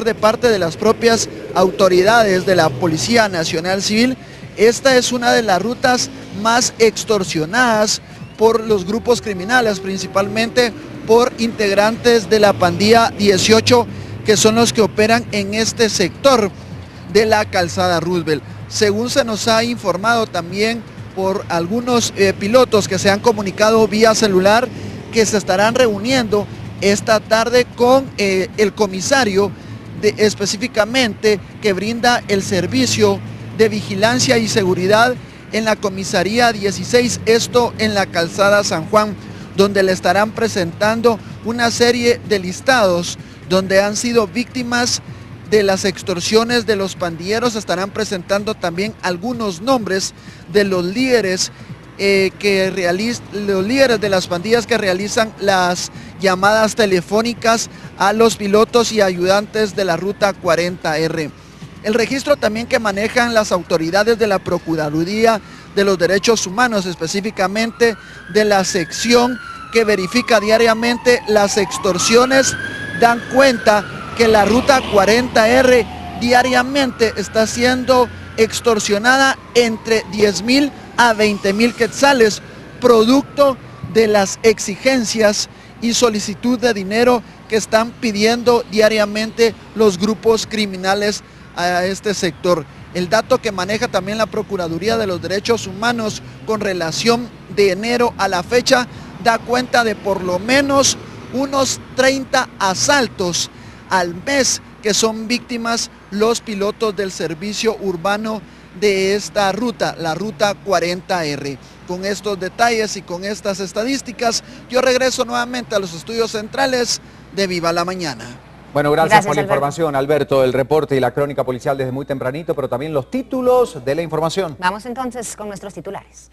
de parte de las propias autoridades de la Policía Nacional Civil, esta es una de las rutas más extorsionadas por los grupos criminales, principalmente por integrantes de la pandilla 18, que son los que operan en este sector de la calzada Roosevelt. Según se nos ha informado también por algunos pilotos que se han comunicado vía celular, que se estarán reuniendo esta tarde con el comisario específicamente que brinda el servicio de vigilancia y seguridad en la comisaría 16, esto en la calzada San Juan, donde le estarán presentando una serie de listados donde han sido víctimas de las extorsiones de los pandilleros. Estarán presentando también algunos nombres de los líderes los líderes de las pandillas que realizan las llamadas telefónicas a los pilotos y ayudantes de la ruta 40R. El registro también que manejan las autoridades de la Procuraduría de los Derechos Humanos, específicamente de la sección que verifica diariamente las extorsiones, dan cuenta que la ruta 40R diariamente está siendo extorsionada entre 10,000 a 20,000 quetzales, producto de las exigencias y solicitud de dinero que están pidiendo diariamente los grupos criminales a este sector. El dato que maneja también la Procuraduría de los Derechos Humanos con relación de enero a la fecha da cuenta de por lo menos unos 30 asaltos al mes que son víctimas los pilotos del servicio urbano de esta ruta, la ruta 40R. Con estos detalles y con estas estadísticas, yo regreso nuevamente a los estudios centrales de Viva la Mañana. Bueno, gracias por la información, Alberto. El reporte y la crónica policial desde muy tempranito, pero también los títulos de la información. Vamos entonces con nuestros titulares.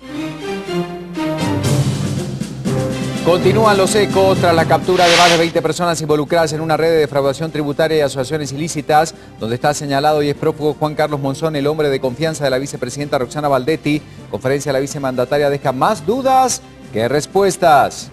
Continúan los ecos tras la captura de más de 20 personas involucradas en una red de defraudación tributaria y asociaciones ilícitas, donde está señalado y es prófugo Juan Carlos Monzón, el hombre de confianza de la vicepresidenta Roxana Baldetti. Conferencia de la vicemandataria deja más dudas que respuestas.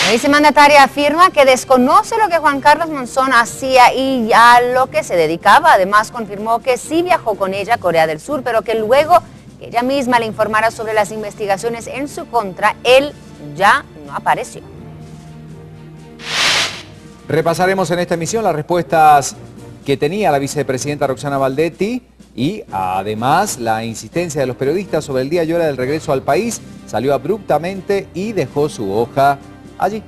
La vicemandataria afirma que desconoce lo que Juan Carlos Monzón hacía y a lo que se dedicaba. Además, confirmó que sí viajó con ella a Corea del Sur, pero que luego que ella misma le informara sobre las investigaciones en su contra, él ya no apareció. Repasaremos en esta emisión las respuestas que tenía la vicepresidenta Roxana Baldetti y además la insistencia de los periodistas sobre el día y hora del regreso al país. Salió abruptamente y dejó su hoja allí.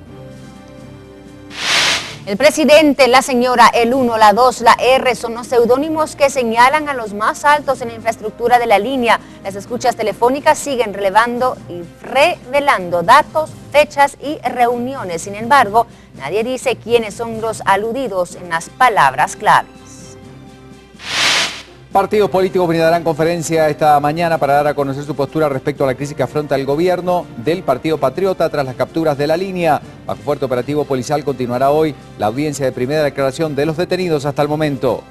El presidente, la señora, el 1, la 2, la R son los seudónimos que señalan a los más altos en la infraestructura de la línea. Las escuchas telefónicas siguen revelando datos, fechas y reuniones. Sin embargo, nadie dice quiénes son los aludidos en las palabras claves. Partidos políticos brindarán conferencia esta mañana para dar a conocer su postura respecto a la crisis que afronta el gobierno del Partido Patriota tras las capturas de la línea. Bajo fuerte operativo policial continuará hoy la audiencia de primera declaración de los detenidos hasta el momento.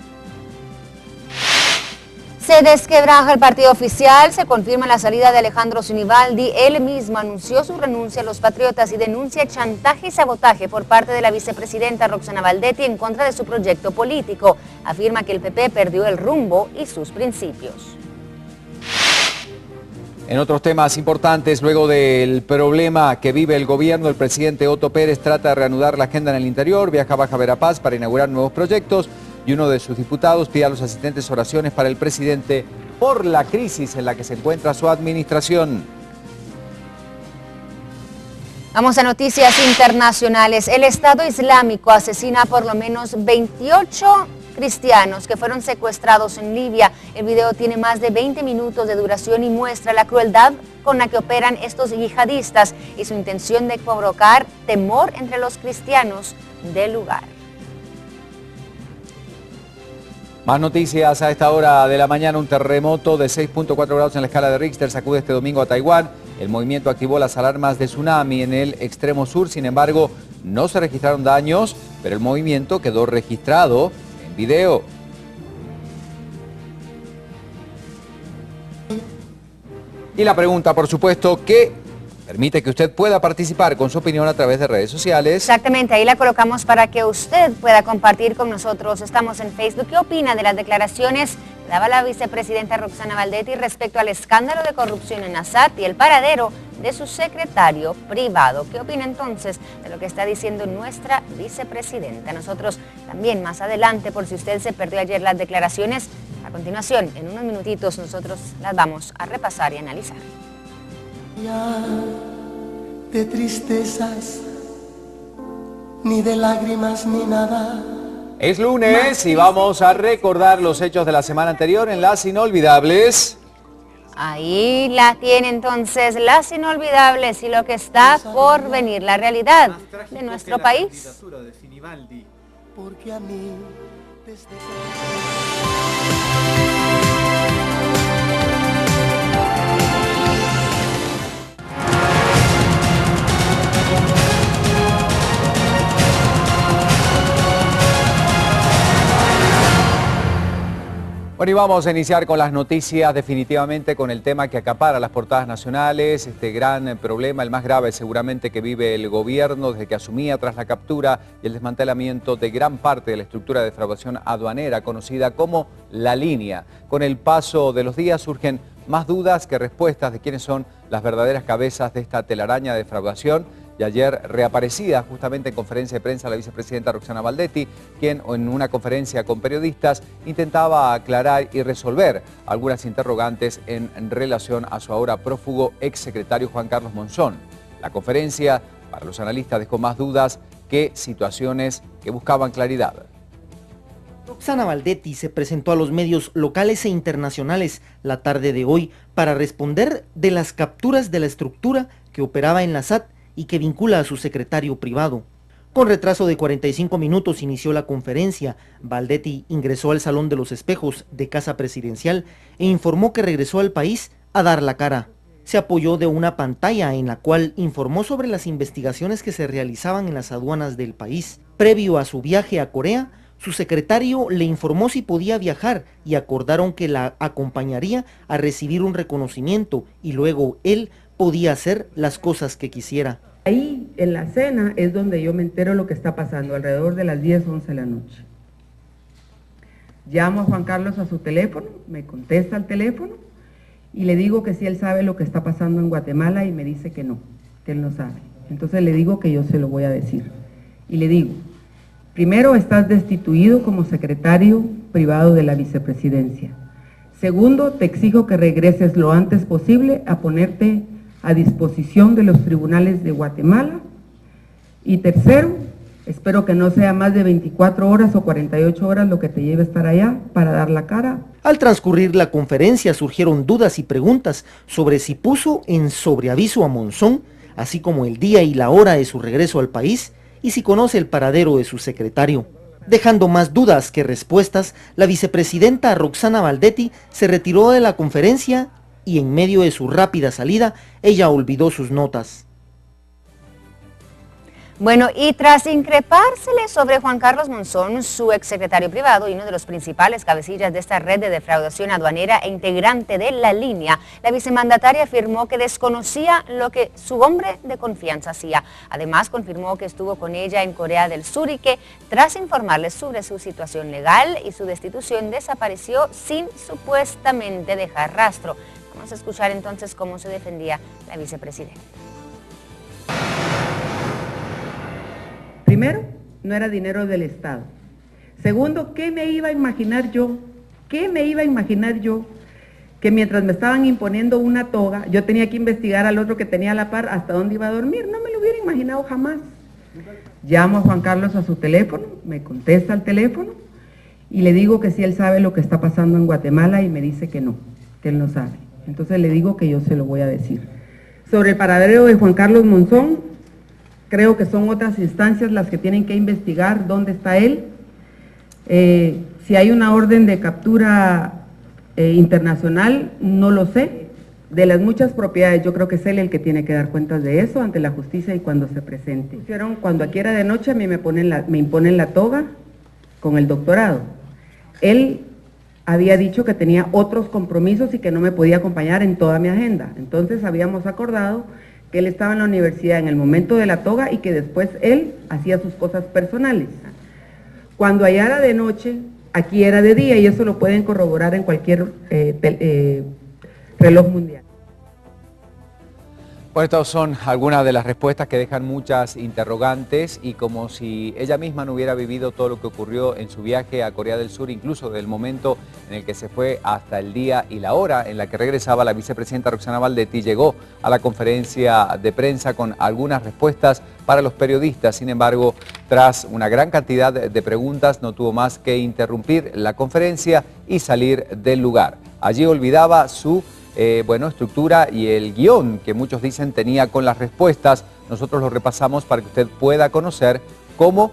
Se desquebraja el partido oficial, se confirma la salida de Alejandro Sinibaldi. Él mismo anunció su renuncia a los Patriotas y denuncia chantaje y sabotaje por parte de la vicepresidenta Roxana Baldetti en contra de su proyecto político. Afirma que el PP perdió el rumbo y sus principios. En otros temas importantes, luego del problema que vive el gobierno, el presidente Otto Pérez trata de reanudar la agenda en el interior, viaja a Baja Verapaz para inaugurar nuevos proyectos. Y uno de sus diputados pide a los asistentes oraciones para el presidente por la crisis en la que se encuentra su administración. Vamos a noticias internacionales. El Estado Islámico asesina a por lo menos 28 cristianos que fueron secuestrados en Libia. El video tiene más de 20 minutos de duración y muestra la crueldad con la que operan estos yihadistas y su intención de provocar temor entre los cristianos del lugar. Más noticias a esta hora de la mañana. Un terremoto de 6.4 grados en la escala de Richter sacude este domingo a Taiwán. El movimiento activó las alarmas de tsunami en el extremo sur. Sin embargo, no se registraron daños, pero el movimiento quedó registrado en video. Y la pregunta, por supuesto, ¿qué permite que usted pueda participar con su opinión a través de redes sociales. Exactamente, ahí la colocamos para que usted pueda compartir con nosotros. Estamos en Facebook. ¿Qué opina de las declaraciones que daba la vicepresidenta Roxana Baldetti respecto al escándalo de corrupción en ASAT y el paradero de su secretario privado? ¿Qué opina entonces de lo que está diciendo nuestra vicepresidenta? Nosotros también más adelante, por si usted se perdió ayer las declaraciones, a continuación, en unos minutitos, nosotros las vamos a repasar y analizar. De tristezas, ni de lágrimas, ni nada. Es lunes y vamos a recordar los hechos de la semana anterior en Las Inolvidables. Ahí la tiene entonces, Las Inolvidables y lo que está por venir, la realidad de nuestro país. Porque a mí desde... Bueno, y vamos a iniciar con las noticias, definitivamente con el tema que acapara las portadas nacionales, este gran problema, el más grave seguramente que vive el gobierno desde que asumía tras la captura y el desmantelamiento de gran parte de la estructura de defraudación aduanera conocida como La Línea. Con el paso de los días surgen más dudas que respuestas de quiénes son las verdaderas cabezas de esta telaraña de defraudación. Y ayer reaparecida justamente en conferencia de prensa la vicepresidenta Roxana Baldetti, quien en una conferencia con periodistas intentaba aclarar y resolver algunas interrogantes en relación a su ahora prófugo exsecretario Juan Carlos Monzón. La conferencia, para los analistas, dejó más dudas que situaciones que buscaban claridad. Roxana Baldetti se presentó a los medios locales e internacionales la tarde de hoy para responder de las capturas de la estructura que operaba en la SAT y que vincula a su secretario privado. Con retraso de 45 minutos inició la conferencia. Baldetti ingresó al Salón de los Espejos de Casa Presidencial e informó que regresó al país a dar la cara. Se apoyó de una pantalla en la cual informó sobre las investigaciones que se realizaban en las aduanas del país. Previo a su viaje a Corea, su secretario le informó si podía viajar y acordaron que la acompañaría a recibir un reconocimiento y luego él podía hacer las cosas que quisiera. Ahí en la cena es donde yo me entero lo que está pasando, alrededor de las 10, 11 de la noche. Llamo a Juan Carlos a su teléfono, me contesta al teléfono y le digo que sí él sabe lo que está pasando en Guatemala y me dice que no, que él no sabe. Entonces le digo que yo se lo voy a decir. Y le digo, primero estás destituido como secretario privado de la vicepresidencia. Segundo, te exijo que regreses lo antes posible a ponerte a disposición de los tribunales de Guatemala. Y tercero, espero que no sea más de 24 horas o 48 horas lo que te lleve a estar allá para dar la cara. Al transcurrir la conferencia surgieron dudas y preguntas sobre si puso en sobreaviso a Monzón, así como el día y la hora de su regreso al país, y si conoce el paradero de su secretario. Dejando más dudas que respuestas, la vicepresidenta Roxana Baldetti se retiró de la conferencia y en medio de su rápida salida, ella olvidó sus notas. Bueno, y tras increpársele sobre Juan Carlos Monzón, su exsecretario privado y uno de los principales cabecillas de esta red de defraudación aduanera e integrante de La Línea, la vicemandataria afirmó que desconocía lo que su hombre de confianza hacía. Además, confirmó que estuvo con ella en Corea del Sur y que, tras informarle sobre su situación legal y su destitución, desapareció sin supuestamente dejar rastro. Vamos a escuchar entonces cómo se defendía la vicepresidenta. Primero, no era dinero del Estado. Segundo, ¿qué me iba a imaginar yo? ¿Qué me iba a imaginar yo? Que mientras me estaban imponiendo una toga, yo tenía que investigar al otro que tenía a la par hasta dónde iba a dormir. No me lo hubiera imaginado jamás. Llamo a Juan Carlos a su teléfono, me contesta al teléfono y le digo que sí él sabe lo que está pasando en Guatemala y me dice que no, que él no sabe. Entonces le digo que yo se lo voy a decir. Sobre el paradero de Juan Carlos Monzón, creo que son otras instancias las que tienen que investigar dónde está él. Si hay una orden de captura internacional, no lo sé. De las muchas propiedades, yo creo que es él el que tiene que dar cuentas de eso ante la justicia y cuando se presente. Cuando aquí era de noche, a mí me imponen la toga con el doctorado. Él había dicho que tenía otros compromisos y que no me podía acompañar en toda mi agenda. Entonces habíamos acordado que él estaba en la universidad en el momento de la toga y que después él hacía sus cosas personales. Cuando allá era de noche, aquí era de día, y eso lo pueden corroborar en cualquier reloj mundial. Bueno, estas son algunas de las respuestas que dejan muchas interrogantes, y como si ella misma no hubiera vivido todo lo que ocurrió en su viaje a Corea del Sur, incluso del momento en el que se fue hasta el día y la hora en la que regresaba. La vicepresidenta Roxana Baldetti llegó a la conferencia de prensa con algunas respuestas para los periodistas. Sin embargo, tras una gran cantidad de preguntas, no tuvo más que interrumpir la conferencia y salir del lugar. Allí olvidaba su estructura y el guión que muchos dicen tenía con las respuestas. Nosotros lo repasamos para que usted pueda conocer cómo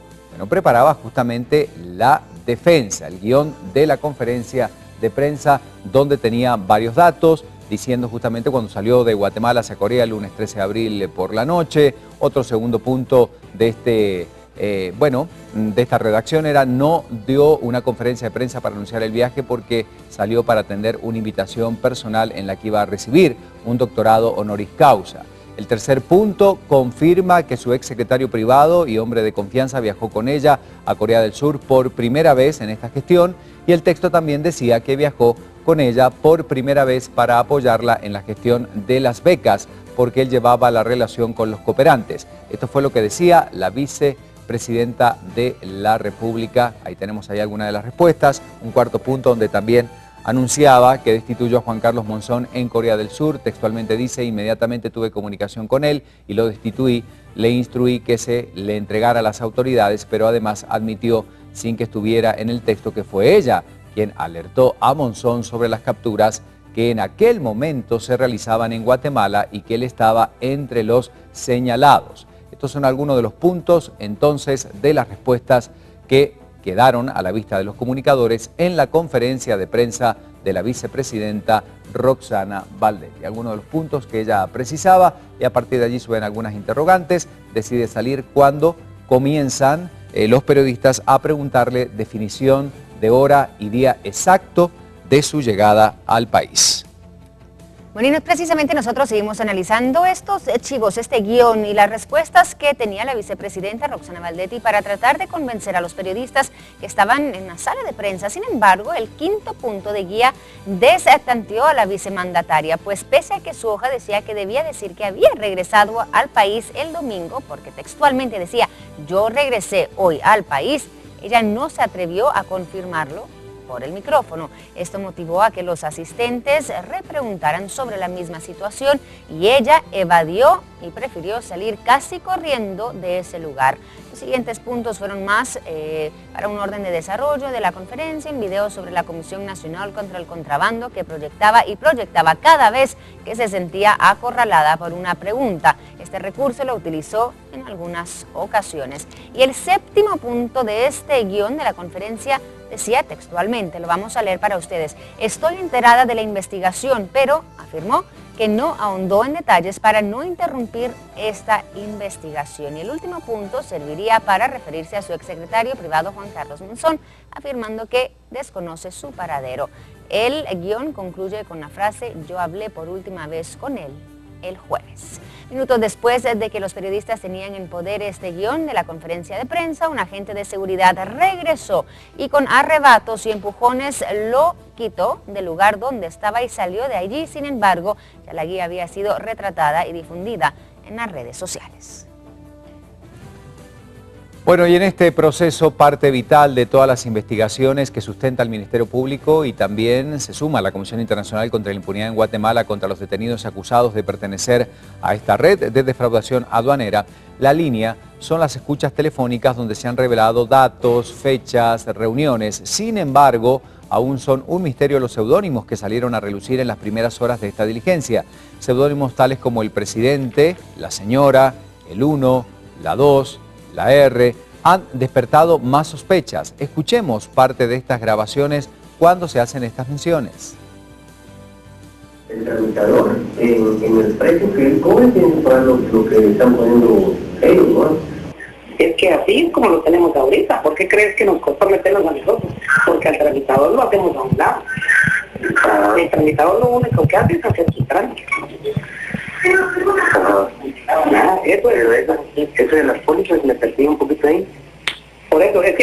preparaba justamente la defensa, el guión de la conferencia de prensa, donde tenía varios datos, diciendo justamente cuando salió de Guatemala hacia Corea el lunes 13 de abril por la noche. Otro segundo punto de de esta redacción era: no dio una conferencia de prensa para anunciar el viaje porque salió para atender una invitación personal en la que iba a recibir un doctorado honoris causa. El tercer punto confirma que su ex secretario privado y hombre de confianza viajó con ella a Corea del Sur por primera vez en esta gestión, y el texto también decía que viajó con ella por primera vez para apoyarla en la gestión de las becas, porque él llevaba la relación con los cooperantes. Esto fue lo que decía la vicepresidenta de la República. Ahí tenemos algunas de las respuestas. Un cuarto punto donde también anunciaba que destituyó a Juan Carlos Monzón en Corea del Sur. Textualmente dice: inmediatamente tuve comunicación con él y lo destituí, le instruí que se le entregara a las autoridades, pero además admitió, sin que estuviera en el texto, que fue ella quien alertó a Monzón sobre las capturas que en aquel momento se realizaban en Guatemala y que él estaba entre los señalados. Estos son algunos de los puntos entonces de las respuestas que quedaron a la vista de los comunicadores en la conferencia de prensa de la vicepresidenta Roxana Baldetti. Algunos de los puntos que ella precisaba, y a partir de allí suben algunas interrogantes. Decide salir cuando comienzan los periodistas a preguntarle definición de hora y día exacto de su llegada al país. Bueno, y precisamente nosotros seguimos analizando estos archivos, este guión y las respuestas que tenía la vicepresidenta Roxana Baldetti para tratar de convencer a los periodistas que estaban en la sala de prensa. Sin embargo, el quinto punto de guía destanteó a la vicemandataria, pues pese a que su hoja decía que debía decir que había regresado al país el domingo, porque textualmente decía: yo regresé hoy al país, ella no se atrevió a confirmarlo por el micrófono. Esto motivó a que los asistentes repreguntaran sobre la misma situación, y ella evadió y prefirió salir casi corriendo de ese lugar. Los siguientes puntos fueron más para un orden de desarrollo de la conferencia, un video sobre la Comisión Nacional contra el Contrabando que proyectaba cada vez que se sentía acorralada por una pregunta. Este recurso lo utilizó en algunas ocasiones. Y el séptimo punto de este guión de la conferencia decía textualmente, lo vamos a leer para ustedes: estoy enterada de la investigación, pero afirmó que no ahondó en detalles para no interrumpir esta investigación. Y el último punto serviría para referirse a su exsecretario privado Juan Carlos Monzón, afirmando que desconoce su paradero. El guión concluye con la frase: yo hablé por última vez con él el jueves. Minutos después de que los periodistas tenían en poder este guión de la conferencia de prensa, un agente de seguridad regresó y con arrebatos y empujones lo quitó del lugar donde estaba y salió de allí. Sin embargo, ya la guía había sido retratada y difundida en las redes sociales. Bueno, y en este proceso, parte vital de todas las investigaciones que sustenta el Ministerio Público, y también se suma a la Comisión Internacional contra la Impunidad en Guatemala contra los detenidos acusados de pertenecer a esta red de defraudación aduanera, la línea son las escuchas telefónicas donde se han revelado datos, fechas, reuniones. Sin embargo, aún son un misterio los seudónimos que salieron a relucir en las primeras horas de esta diligencia. Seudónimos tales como el presidente, la señora, el 1, la 2, la R, han despertado más sospechas. Escuchemos parte de estas grabaciones cuando se hacen estas menciones. El tramitador, en el precio que él cobre, tiene que pagar lo que están poniendo ellos, ¿no? Es que así es como lo tenemos ahorita. ¿Por qué crees que nos costó meternos a nosotros? Porque al tramitador lo hacemos a un lado. El tramitador lo único que hace es hacer su trámite. Nada, eso de las pólizas me perdí un poquito ahí. Por eso, es que